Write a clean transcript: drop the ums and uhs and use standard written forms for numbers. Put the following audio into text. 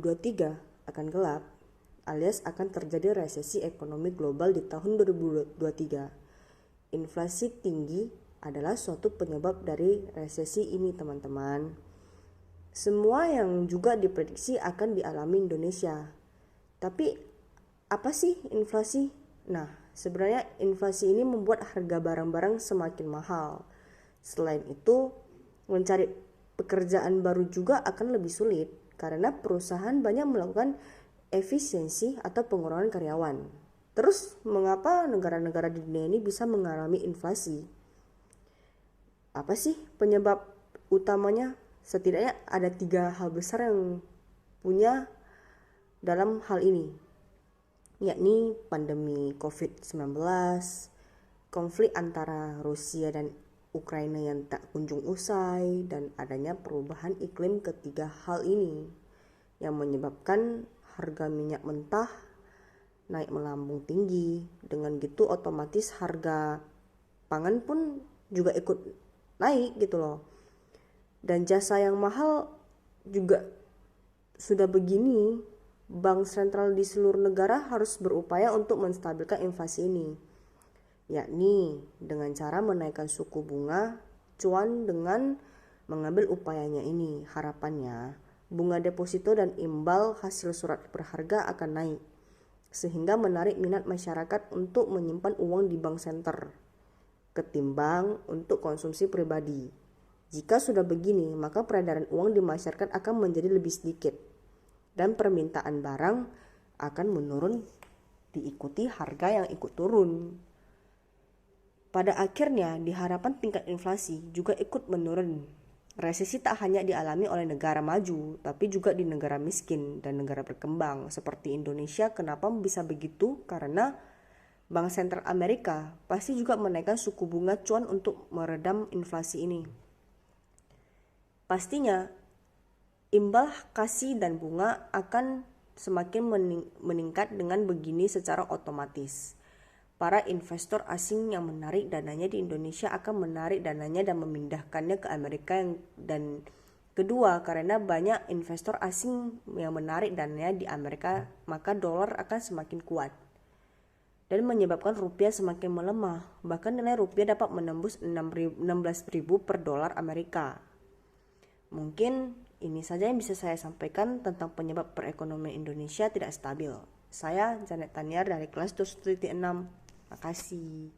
2023 akan gelap, alias akan terjadi resesi ekonomi global di tahun 2023. Inflasi tinggi adalah suatu penyebab dari resesi ini, teman-teman. Semua yang juga diprediksi akan dialami Indonesia. Tapi apa sih inflasi? Nah, sebenarnya inflasi ini membuat harga barang-barang semakin mahal. Selain itu, mencari pekerjaan baru juga akan lebih sulit karena perusahaan banyak melakukan efisiensi atau pengurangan karyawan. Terus, mengapa negara-negara di dunia ini bisa mengalami inflasi? Apa sih penyebab utamanya? Setidaknya ada 3 hal besar yang punya dalam hal ini, yakni pandemi COVID-19, konflik antara Rusia dan Ukraina yang tak kunjung usai, dan adanya perubahan iklim. Ketiga hal ini yang menyebabkan harga minyak mentah naik melambung tinggi. Dengan gitu otomatis harga pangan pun juga ikut naik gitu loh. Dan jasa yang mahal juga sudah begini, bank sentral di seluruh negara harus berupaya untuk menstabilkan inflasi ini, yakni dengan cara menaikkan suku bunga acuan. Dengan mengambil upayanya ini, harapannya bunga deposito dan imbal hasil surat berharga akan naik, sehingga menarik minat masyarakat untuk menyimpan uang di bank senter ketimbang untuk konsumsi pribadi. Jika sudah begini, maka peredaran uang di masyarakat akan menjadi lebih sedikit dan permintaan barang akan menurun, diikuti harga yang ikut turun. Pada akhirnya diharapkan tingkat inflasi juga ikut menurun. Resesi tak hanya dialami oleh negara maju, tapi juga di negara miskin dan negara berkembang seperti Indonesia. Kenapa bisa begitu? Karena Bank Sentral Amerika pasti juga menaikkan suku bunga acuan untuk meredam inflasi ini. Pastinya imbal kasih dan bunga akan semakin meningkat. Dengan begini secara otomatis para investor asing yang menarik dananya di Indonesia akan menarik dananya dan memindahkannya ke Amerika. Dan kedua, karena banyak investor asing yang menarik dananya di Amerika, maka dolar akan semakin kuat dan menyebabkan rupiah semakin melemah. Bahkan nilai rupiah dapat menembus 16.000 per dolar Amerika. Mungkin ini saja yang bisa saya sampaikan tentang penyebab perekonomian Indonesia tidak stabil. Saya Janet Taniar dari kelas 2.6. Makasih.